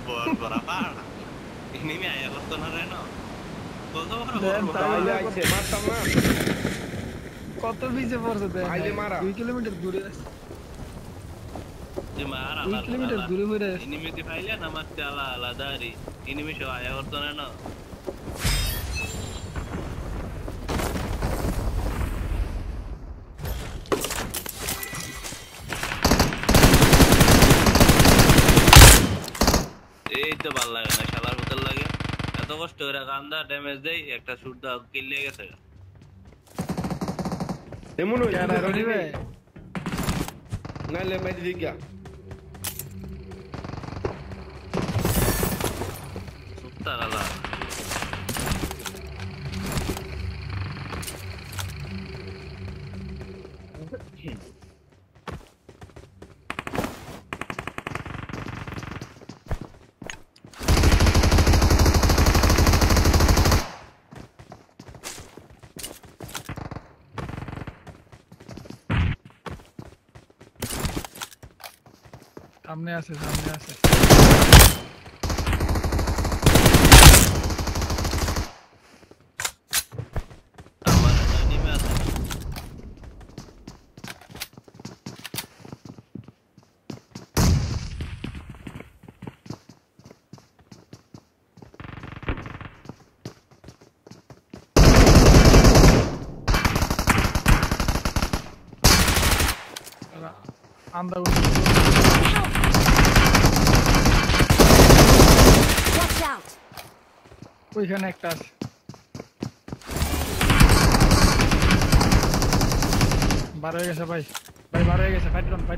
por aparte. Ini mi ayah waktu nareno. Kau তাইলে আইছে মারতাম না কত পিছে পড়ছে দেখ আইলে মারা 2 কিলোমিটার দূরে আছে di mana 2 কিলোমিটার দূরে হয়ে আছে ini mesti file nama ala ala dari ini mi show ayah waktu nareno. এই তো ভালো লাগে না শালার মতো লাগে এত কষ্ট করে গান্দা ড্যামেজ দেই একটা শুট দাও কিল নিয়ে গেছে এমন হই কেডা করিবে নালে মেদি দিগা সুত্তা গালা সামনে আছে আমার এনিমি আছে আন্দা Watch out! ওইখানে একটা আছে বার হয়ে গেছে ভাই বার হয়ে গেছে ফাইট লন ভাই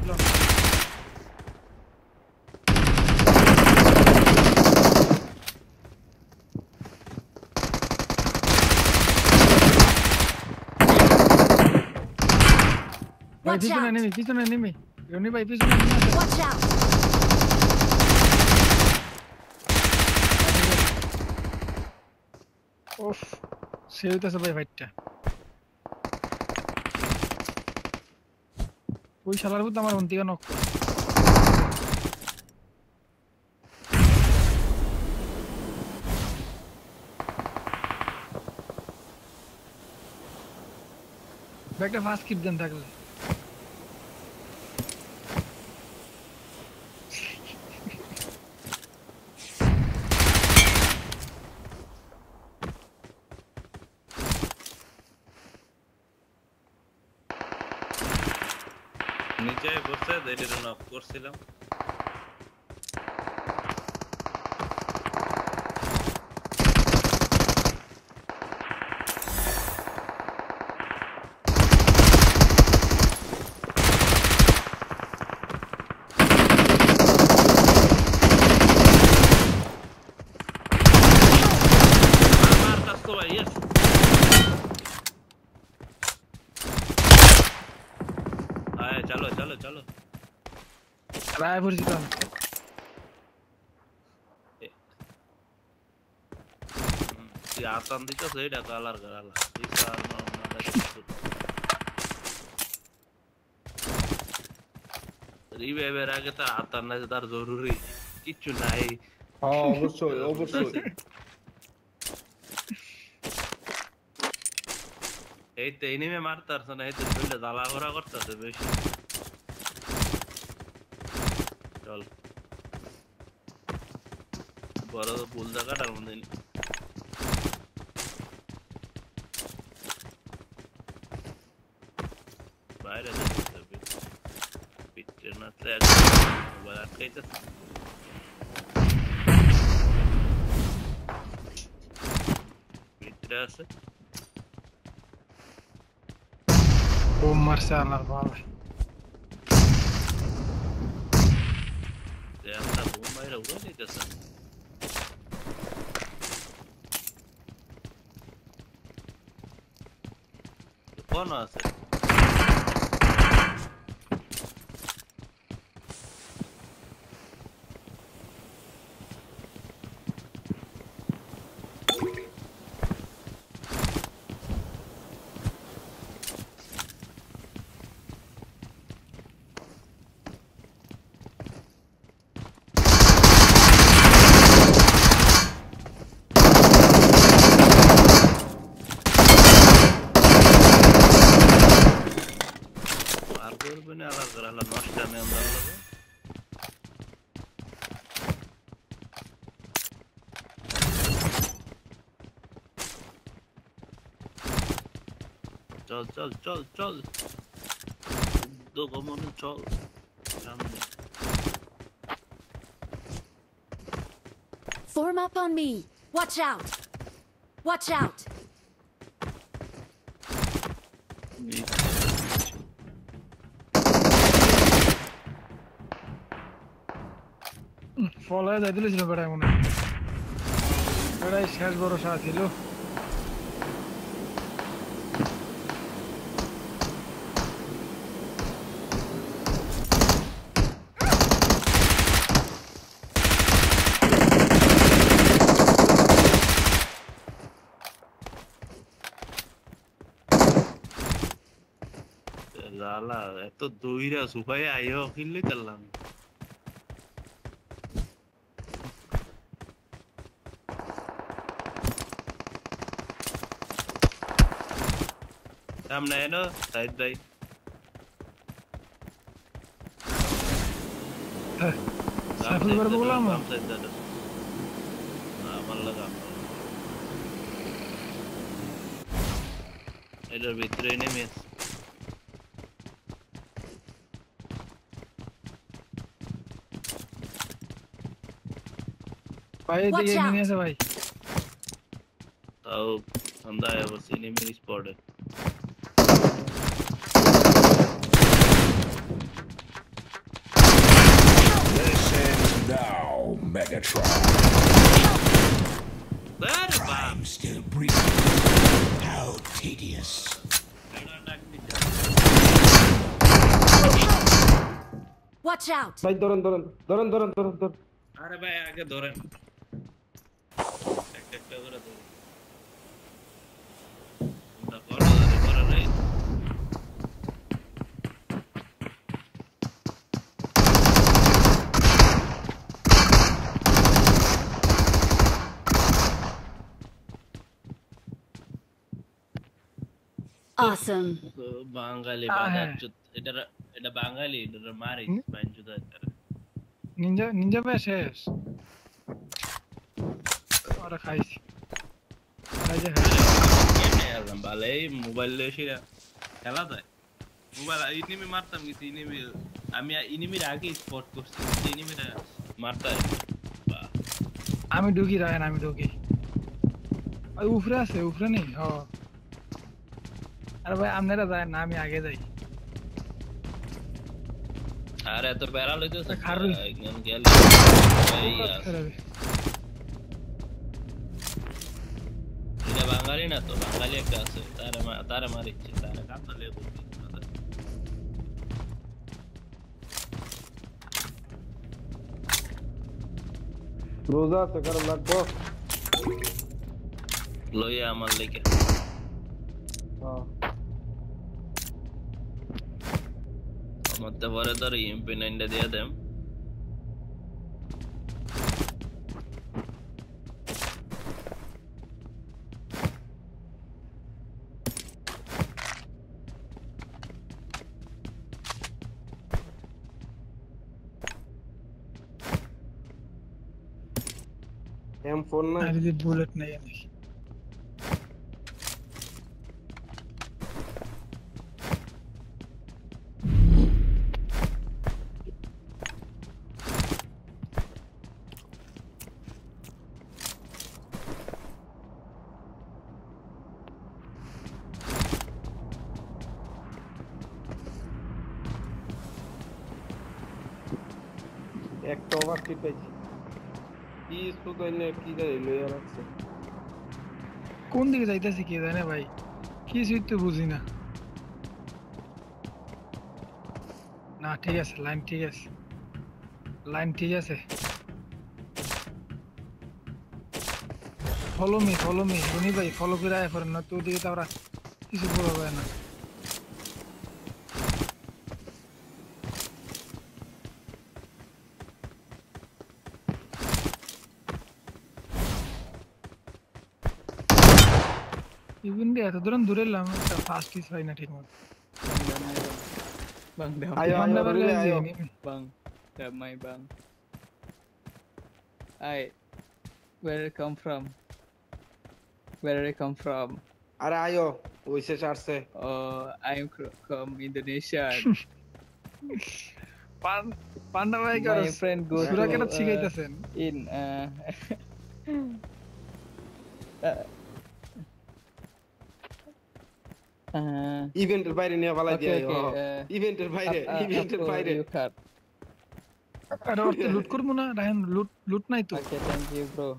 পিছনে নেমি রনি ভাই পিছনে নেমি Watch out! ওফ সেউতাছে ভাই ফাইটটা ওই শালার মধ্যে আমার অন্তিকা নক ব্যাগটা ফাস্ট কিপ দেন থাকলে নিচে বসে দেরি নক করছিলাম আমার কাছে তো ভাই yes আয় চলো রায়পুর জিতাম আসাম দিতো সেইটা কালার রিভাইভের আগে তার আতার না তার জরুরি কিচ্ছু নাই অবশ্যই এই তো এনিমে মারতারছ না এই তো শরীরে জ্বালা করা করতেছে বেশি চল বড় ভুল জায়গাটার মধ্যে বাইরে পিঠের নাচলে মোবাইল আটকাইতেছে ভিতরে আছে ও মারছে আল্লাহর ভালো আমরা বোম বাইরে উড়ে যেতেছে কোন আছে চল দোকানে চল সামনে Form up on me. Watch out. Watch out. ফলে যাইতে ছিল বেড়ায় মনে হয় বেড়াই শেষ ভরসা ছিল লালা এত দইরা সুপাই আইও কিনলে করলাম সামনে এনো সাইড ভাই সাইফুল বার বললাম আমার লাগা এটার ভিতরে নেমে ভাই এদিকে এনিমি আছে ভাই তাও সন্ধ্যায় বসে এনিমি স্পটে Listen now, Megatron. আরে বাপ I'm still breathing. How tedious. Watch out. ভাই ধরেন আরে ভাই আগে ধরেন একটা করে ধরেন তোমরা করো নাই Awesome. তো বাঙালি এটা বাঙালি এটা মারি বাইঞ্জুদা করে নিনজা ভাই শেষ ওরা খাইছি খাইছে কেমনে আলাম ভালো এই মোবাইল এসে খেলা যায় মোবাইল ইনিমি মারতাম কিছু ইনিমি আমি ইনিমির আগে স্পট করছি ইনিমিরা মারতাম আমি ঢুকি রায়ন আমি ঢুকি ওই উপরে আছে উপরে নেই হ আরে ভাই আপনারা যায় না আমি আগে যাই আরে এত প্যারা লইতেছে খারুই। একদম গেল এই এটা বাঙালি না তো বাঙালি একটা আছে তারে মারিচ্ছে তারে কাঁদালে রোজা আছে কারণ লাগবো লইয়া আমার লেগে হ্যাঁ মধ্যে পরে তোর ইএমপি 9টা দিয়ে দেম M4 না আর যদি বুলেট নেই আমি একটা ওভারস্টিট পাইছি কি সুদাইলে কি জানি লইয়া রাখছে কোন দিকে যাইতেছি কে জানে ভাই কিছুই তো বুঝি না না ঠিক আছে লাইন ঠিক আছে ফলো মি রনি ভাই ফলো করে আয় করেন না তো ওদিকে তো আমরা কিছু বলা যায় না ইভেন এত দূরে এলাম একটা ফাস্ট ইস হয় না ঠিক মতো Bang, আয় বান্দা আয় বাড়লে আয় bang, damai bang. Where did it come from? আরে আয়ো ওইসে ছাড়ছে I'm from Indonesia. পান্ডা ভাই My friend go to সুরা কেটে শিখাইতেছেন in ইভেন্টের বাইরে নিয়ে পালাই okay, দিয়ে ইভেন্টের বাইরে ইভেন্টের up to বাইরে you card. আরে ওর তো লুট করবো না রায়ন লুট নাই তো Okay, thank you, bro.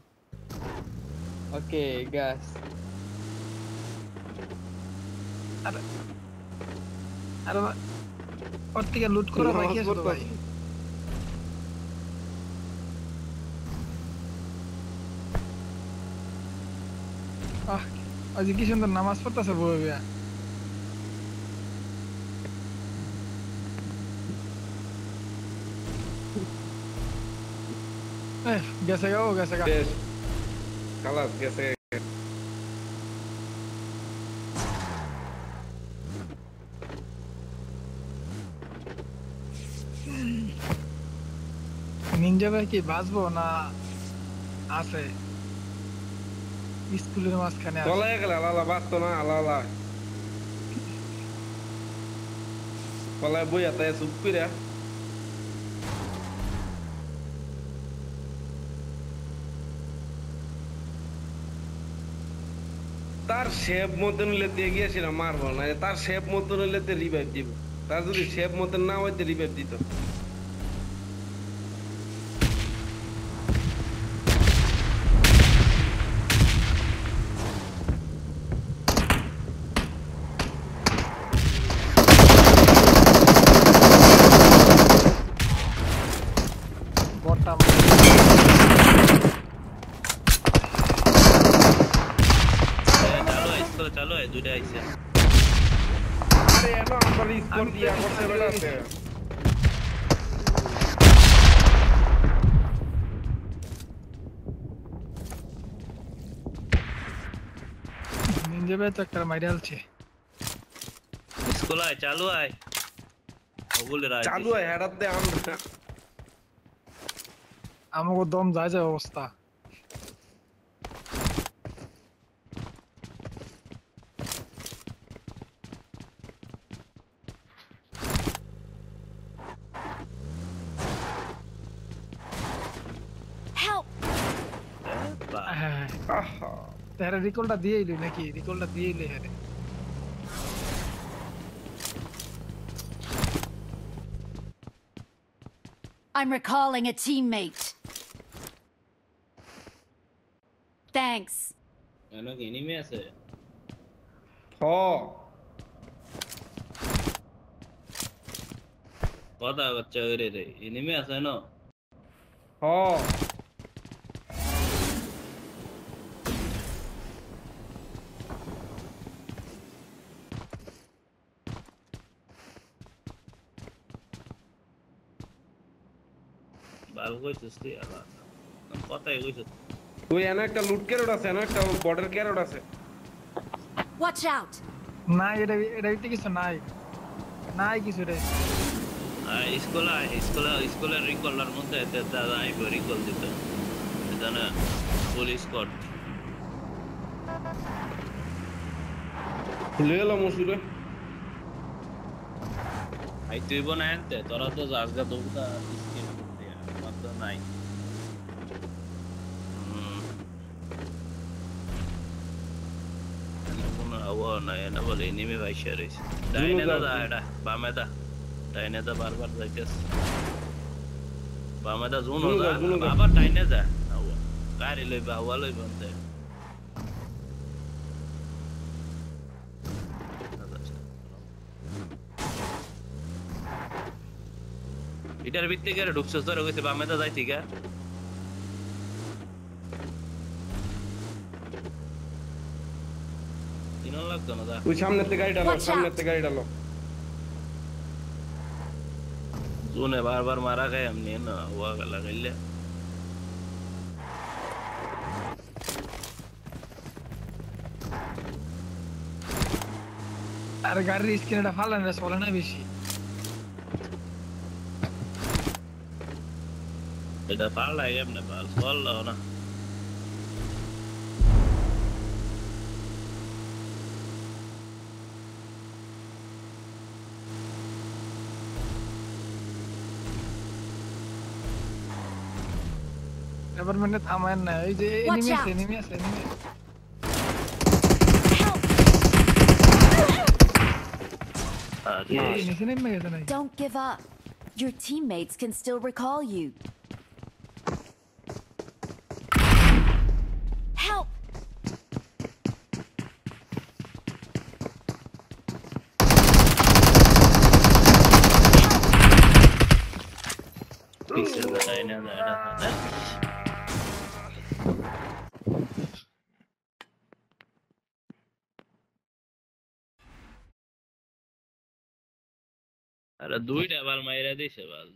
Okay, guys. আরে ওর থেকে লুট করা ভাই কি আছে তো ভাই আজ কি সুন্দর নামাজ পড়তেছে বউ বিয়া গেছে গা বেশ খালাস গেছে নিনজা ভাই কি বাঁচবো না আছে স্কুলের মাঝখানে আছে চলে গেল আলালা বাঁচতো না আলালা পলায় বইয়া তাই চুপ করে তার শেপ মতন হইলে গিয়েছিলাম মারবো না তার শেপ মতন হইলে রিভাইভ দিব তার যদি শেপ মতন না হইতে রিভাইভ দিত বটটা চালো দুইটা আইছে আরে এনো আমার স্কোর দিয়া করতে বেড়াতে নিনজা ভাই তো একটা মাইরে আলছে স্কুল আয় চালু আয় ওগুলো রাখ চালু হয় হেডার দে আমরা আমাকে দম যায় অবস্থা Help! তাহলে রিকলটা দিয়ে এলি নাকি রিকলটা দিয়ে এলি হ্যাঁ I'm recalling a teammate. Thanks. এনো কি এনিমি আছে হ কথা হচ্ছে রে এনিমি আছে না হ ভালো কইছিস তুই আবার কথাই কইছিস ওই এনো একটা লুট ক্যারট আছে এনো একটা বর্ডার ক্যারট আছে Watch out! না এটা কিছু নাই কিছু রে স্কুলের রিকলার মধ্যে দাদা আইব রিকল দিত এটা না পুলিশ কোড খুলে গেল মসুরে আই তুই বোন আনতে তোরা তো জাজগা দৌড়া স্কিল দিয়া মাত্র নাই কোনো আওয়া নাই না বলে এনিমি ভাই শেয়ারিস ডাইনে দাদা এটা বামে দা ডাইনে দা বারবার যাইতেছ বামে দা জুন দা আবার ডাইনে দা আওয়া গাড়ি লইবা আওয়া লইবা অন্তে এটার ভিত্তি করে ঢুকছস তোর কইছে বামে দা যাইতি গা তিন লাগতো না দা ওই সামনেতে গাড়িটা লো জুনে বারবার মারা খায় এমনি না হুয়া লাগাইলে আর গাড়ির স্ক্রিনটা ফালান রে চলে না বেশি এটা পারলা এমনি পাল চললো না এবার মানে থামায় না এই যে Watch out! এনিমি আছে Help! এই নিচে নেমে গেছে নাকি Don't give up. Your teammates can still recall you. Help! Pixel da na na. আরে দুইটা বাল মাইরা দিছে বাল